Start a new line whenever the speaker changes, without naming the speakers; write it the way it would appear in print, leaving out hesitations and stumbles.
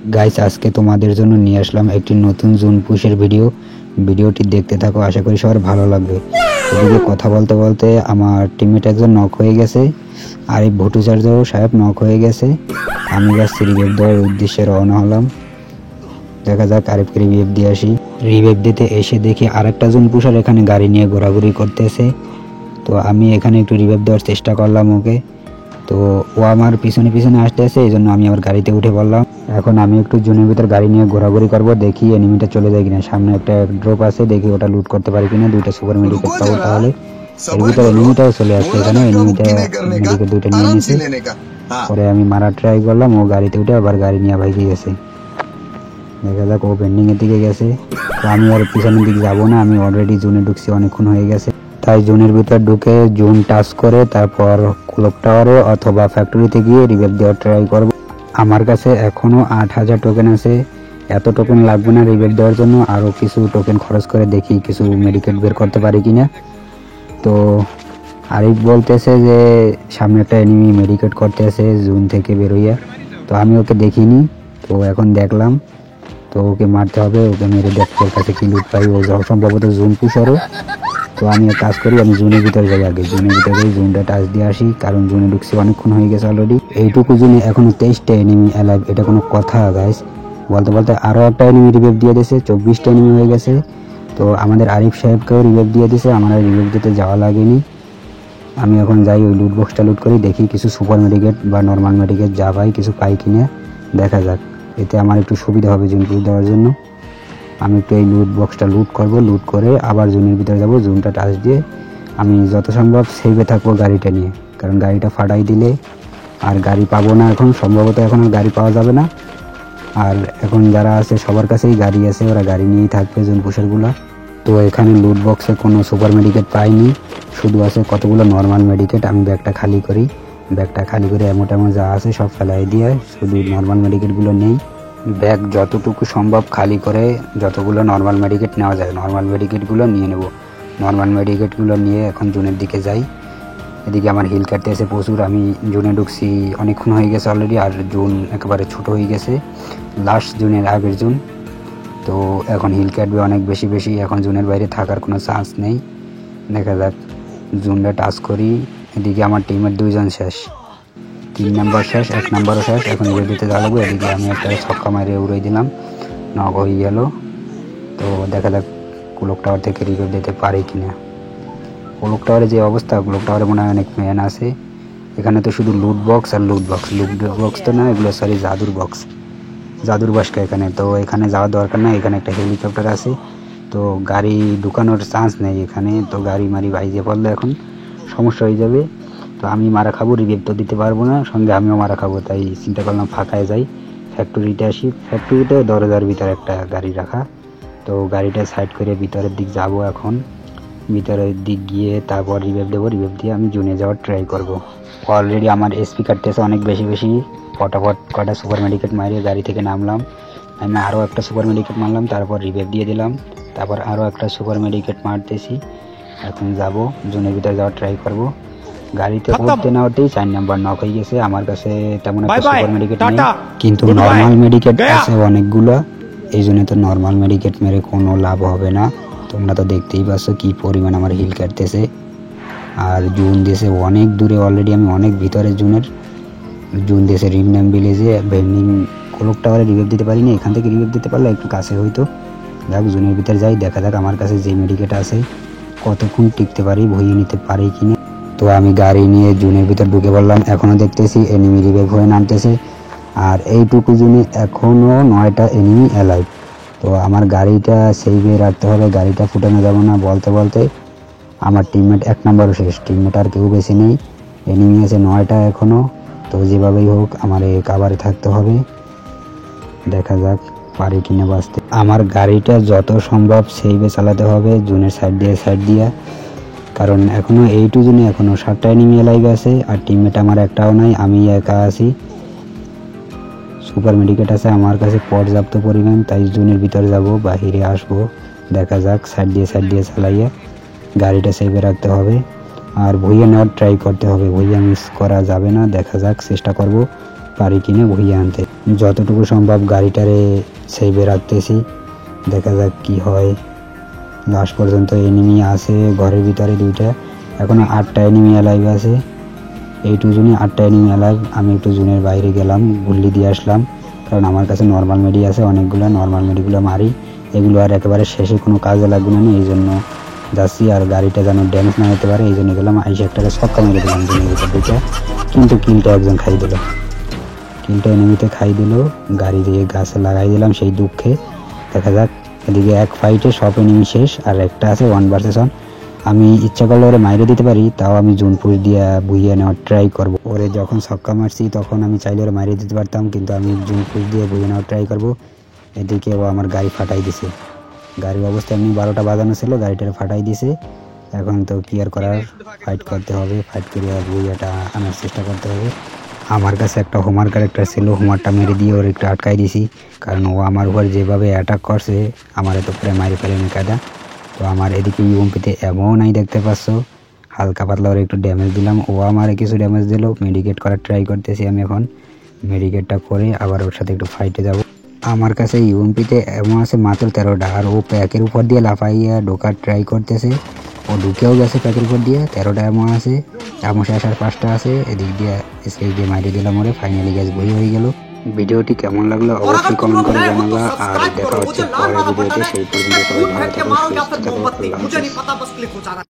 Guys আজকে তোমাদের জন্য নিয়ে আসলাম একটি নতুন জুন পুশের ভিডিওটি দেখতে থাকো, আশা করি সবার ভালো লাগবে। এদিকে কথা বলতে বলতে আমার টিমমেট একজন নক হয়ে গেছে, আর এই ভুটু চার্জারও সাহেব নক হয়ে গেছে। আমি যাচ্ছি রিভাইভ দেওয়ার উদ্দেশ্যে রওনা হলাম। দেখা যাক আরেককে রিভাইভ দিয়ে আসি। রিভাইভ দিতে এসে দেখি আরেকটা জুন পুষার এখানে গাড়ি নিয়ে ঘোরাঘুরি করতেছে। তো আমি এখানে একটু রিভাইভ দেওয়ার চেষ্টা করলাম ওকে। তো ও আমার পিছনে পিছনে আসতে আসে, এই জন্য আমি আমার গাড়িতে উঠে পড়লাম। এখন আমি একটু জুনের ভিতর গাড়ি নিয়ে ঘোরাঘুরি করবো, দেখি এনিমিটা চলে যায় কিনা। সামনে একটা ড্রপ আছে, দেখি ওটা লুট করতে পারি কিনা। দুইটা সুপার মেডিকেট পাবো তাহলে। এর ভিতরে এনিমিটাও চলে আসছে এখানে, এনিমিটা মেডিকেট দুইটা নিয়ে নিয়েছে। পরে আমি মারা ট্রাই করলাম, ও গাড়িতে উঠে আবার গাড়ি নিয়ে ভাইকে গেছে। দেখা যাক ও পেন্ডিং এর দিকে গেছে। তো আমি আর পিছনের দিকে যাবো না, আমি অলরেডি জুনে ঢুকছি, অনেকক্ষণ হয়ে গেছে। তাই জুনের ভিতর ঢুকে জুন টাচ করে তারপর ক্লক টাওয়ারে অথবা ফ্যাক্টরিতে গিয়ে রিভাইভ দেওয়ার ট্রাই করব। আমার কাছে এখনও 8000 টোকেন আছে। এত টোকেন লাগবে না রিভাইভ দেওয়ার জন্য, আরও কিছু টোকেন খরচ করে দেখি কিছু মেডিকেট বের করতে পারি কিনা। তো আরিফ বলতেছে যে সামনে একটা এনিমি মেডিকেট করতে আছে জুন থেকে বেরোইয়া। তো আমি ওকে দেখিনি, তো এখন দেখলাম। তো ওকে মারতে হবে, ওকে মেরে দেখতে ওর কাছে কি লুট পাই। ও সম্ভবত জুন পুষারও। তো আমি এক কাজ করি, আমি জুনের ভিতরে যাই, আগে জুনের ভিতরে যাই, জুনটা টাচ দিয়ে আসি, কারণ জুনে ঢুকছি অনেকক্ষণ হয়ে গেছে অলরেডি। এইটুকু জুনে এখনো 23টা এনিমি অ্যালাইভ, এটা কোনো কথা গাইস? বলতে বলতে আরও একটা এনিমি রিভাইভ দিয়ে দিয়েছে, 24টা এনিমি হয়ে গেছে। তো আমাদের আরিফ সাহেবকেও রিভাইভ দিয়ে দিয়েছে, আমার রিভাইভ দিতে যাওয়া লাগেনি। আমি এখন যাই ওই লুট বক্সটা লুট করি, দেখি কিছু সুপার মেডিকেট বা নর্মাল মেডিকেট যা পাই কিছু পাই কিনা, দেখা যাক। এতে আমার একটু সুবিধা হবে জুন পুশ দেওয়ার জন্য। আমি একটু এই লুট বক্সটা লুট করব, লুট করে আবার জুনের ভিতরে যাব। জুনটা টাচ দিয়ে আমি যত সম্ভব সেভে থাকবো গাড়িটা নিয়ে, কারণ গাড়িটা ফাটাই দিলে আর গাড়ি পাবো না। এখন সম্ভবত এখন আর গাড়ি পাওয়া যাবে না। আর এখন যারা আছে সবার কাছেই গাড়ি আছে, ওরা গাড়ি নিয়েই থাকবে জুন পুষারগুলো। তো এখানে লুট বক্সে কোনো সুপার মেডিকেট পাইনি, শুধু আছে কতগুলো নর্মাল মেডিকেট। আমি ব্যাগটা খালি করি, ব্যাগটা খালি করে এমন যা আছে সব ফেলাই দিয়ে শুধু নর্মাল মেডিকেটগুলো নেই। ব্যাগ যতটুকু সম্ভব খালি করে যতগুলো নর্মাল মেডিকেট নেওয়া যায় নর্মাল মেডিকেটগুলো নিয়ে নেব। নর্মাল মেডিকেটগুলো নিয়ে এখন জুনের দিকে যাই। এদিকে আমার হিল কাটতে এসে প্রচুর, আমি জুনে ঢুকছি অনেকক্ষণ হয়ে গেছে অলরেডি, আর জুন একেবারে ছোট হয়ে গেছে, লাস্ট জুনের আগের জুন। তো এখন হিল কাটবে অনেক বেশি বেশি, এখন জুনের বাইরে থাকার কোনো চান্স নেই। দেখা যাক, জুনটা টাচ করি। এদিকে আমার টিমের 2 জন শেষ, 3 নাম্বার শেষ, 1 নাম্বারও শেষ। এখন রিভাইভ দিতে যাওয়া লাগবে। এদিকে আমি একটা ছক্কা মারে উড়াই দিলাম, নক হয়ে গেল। তো দেখা যাক ক্লক টাওয়ার থেকে রিভাইভ দিতে পারি কিনা। ক্লক টাওয়ারে যে অবস্থা, ক্লক টাওয়ারে মনে হয় অনেক ম্যান আছে। এখানে তো শুধু লুট বক্স আর লুট বক্স, লুট বক্স তো না, এগুলো সরি জাদুর বক্স, জাদুর বাসকা এখানে। তো এখানে যাওয়ার দরকার নাই, এখানে একটা হেলিকপ্টার আছে। তো গাড়ি ঢুকানোর চান্স নেই এখানে, তো গাড়ি মারি বাইজে পড়লে এখন সমস্যা হয়ে যাবে। তো আমি মারা খাবো, রিভাইভ তো দিতে পারবো না, সঙ্গে আমিও মারা খাবো। তাই চিন্তা করলাম ফাঁকায় যাই, ফ্যাক্টরিতে আসি। ফ্যাক্টরিতে দরজার ভিতরে একটা গাড়ি রাখা, তো গাড়িটা সাইড করে ভিতরের দিক যাব। এখন ভিতরের দিক গিয়ে তারপর রিভাইভ দেবো, রিভাইভ দিয়ে আমি জুনে যাওয়ার ট্রাই করব। অলরেডি আমার এসপি কাটতেছে অনেক বেশি বেশি, ফটাফট কটা সুপার মেডিকেট মারিয়ে গাড়ি থেকে নামলাম। আমি আরও একটা সুপার মেডিকেট মারলাম, তারপর রিভাইভ দিয়ে দিলাম, তারপর আরও একটা সুপার মেডিকেট মারতেছি। এখন যাব জুনের ভিতরে যাওয়ার ট্রাই করব। গাড়িতে উঠতে না উঠতেই 4 নাম্বার নক হয়ে গেছে। আমার কাছে তেমন একটা সুপার মেডিকেট নেই, কিন্তু নর্মাল মেডিকেট আছে অনেকগুলো। এই জন্য তো নর্মাল মেডিকেট মেরে কোনো লাভ হবে না। তোমরা তো দেখতেই পাচ্ছ কি পরিমাণ আমার হিল কাটতেছে। আর জুন দেশে অনেক দূরে, অলরেডি আমি অনেক ভিতরে জুনের। জুন দেশে রিমনাম ভিলেজে ভেন্ডিং ক্লক টাওয়ারে রিভাইভ দিতে পারিনি, এখান থেকে রিভাইভ দিতে পারলে একটু কাছে হইতো। যাক জুনের ভিতরে যাই, দেখা যাক আমার কাছে যে মেডিকেট আছে কতক্ষণ টিকতে পারি, ভইয়ে নিতে পারি কিনা। তো আমি গাড়ি নিয়ে জুনের ভিতর ঢুকে পড়লাম। এখনও দেখতেছি এনিমি রিভাইভ হয়ে নামতেছে, আর এইটুকু জুনে এখনও 9টা এনিমি অ্যালাইভ। তো আমার গাড়িটা সেইভে রাখতে হবে, গাড়িটা ফুটানো যাবে না। বলতে বলতে আমার টিমমেট 1 নাম্বারও শেষ, টিমমেট আর কেউ বেশি নেই, এনিমি আছে 9টা এখনও। তো যেভাবেই হোক আমার কাভারে থাকতে হবে, দেখা যাক পারি কিনা বাঁচতে। আমার গাড়িটা যত সম্ভব সেইভে চালাতে হবে, জুনের সাইড দিয়ে, কারণ এখনও এইটু জুনে এখনও 7টা এনিমি লাইভ আছে, আর টিমমেট আমার একটাও নাই, আমি একা আছি। সুপার মেডিকেট আছে আমার কাছে পর্যাপ্ত পরিমাণ, তাই জুনের ভিতরে যাব, বাহিরে আসবো। দেখা যাক সাইড দিয়ে চালাইয়া গাড়িটা সেভে রাখতে হবে, আর ভুইয়া নেওয়ার ট্রাই করতে হবে। ভুইয়া মিস করা যাবে না, দেখা যাক চেষ্টা করব পারি কিনা ভুইয়া আনতে। যতটুকু সম্ভব গাড়িটারে সেভে রাখতেছি, দেখা যাক কি হয়। লাস্ট পর্যন্ত এনিমি আছে ঘরের ভিতরে 2টা, এখনো 8টা এনিমি অ্যালাইভ আছে। এই 2 জনই 8টা এনিমি অ্যালাইভ। আমি একটু জোনের বাইরে গেলাম, গুল্লি দিয়ে আসলাম, কারণ আমার কাছে নর্মাল মেডি আছে অনেকগুলো। নর্মাল মেডিগুলো মারি, এগুলো আর একেবারে শেষে কোনো কাজে লাগবে না, এই জন্য যাচ্ছি। আর গাড়িটা যেন ড্যামেজ না হতে পারে এই জন্য গেলাম। আইসে একটাকে ছক্কা মেরে দিলাম জনের ভিতর ঢুকে, কিন্তু কিলটা একজন খাই দিল। কিলটা এনিমিতে খাই দিল, গাড়ি দিয়ে গাছে লাগাই দিলাম সেই দুঃখে। দেখা যাক, এদিকে এক ফাইটে সব এনিমি শেষ, আর একটা আছে 1 ভার্সেস 1। আমি ইচ্ছা করলে ওরে মাইরে দিতে পারি, তাও আমি জুন পুশ দিয়ে বুইয়ে নেওয়ার ট্রাই করব। ওরে যখন ছক্কা মারছি তখন আমি চাইলে ওরে মাইরে দিতে পারতাম, কিন্তু আমি জুন পুশ দিয়ে বুইয়ে নেওয়ার ট্রাই করব। এদিকে ও আমার গাড়ি ফাটাই দিছে। গাড়ির অবস্থা এমনি 12টা বাজানো ছিল, গাড়িটা ফাটাই দিছে। এখন তো কি আর করার, ফাইট করতে হবে। ফাইট করে বুইয়াটা আনার চেষ্টা করতে হবে। আমার কাছে একটা হোমার ক্যারেক্টার ছিল, হোমারটা মেরে দিয়ে ওর একটু আটকাই দিছি, কারণ ও আমার উপর যেভাবে অ্যাটাক করছে আমার তো প্রায় মারি ফেলে কাদা। তো আমার এদিকে ইউএমপিতে এমন নাই দেখতে পাচ্ছ, হালকা পাতলা ওর একটু ড্যামেজ দিলাম, ও আমার কিছু ড্যামেজ দিল। মেডিকেট করার ট্রাই করতেছি আমি এখন, মেডিকেটটা করে আবার ওর সাথে একটু ফাইটে যাব। আমার কাছে ইউএমপিতে এমন আছে মাত্র 13টা, আর ও প্যাকের উপর দিয়ে লাফাইয়া ঢোকার ট্রাই করতেছে। ও ঢুকেও গেছে প্যাকের উপর দিয়ে। 13টা এমন আছে, এমন শেষ আর 5টা আছে। এদিক দিয়ে স্কেচ দিয়ে মারিয়ে দিলাম ওরে। ফাইনালি গ্যাস বই হয়ে গেল। ভিডিওটি কেমন লাগলো অবশ্যই কমেন্ট করে জানাবা। আর দেখা হচ্ছে পরের ভিডিওতে, সেই পর্যন্ত সবাই ভালো থাকো, সুস্থ থাকো, আল্লাহ হাফেজ।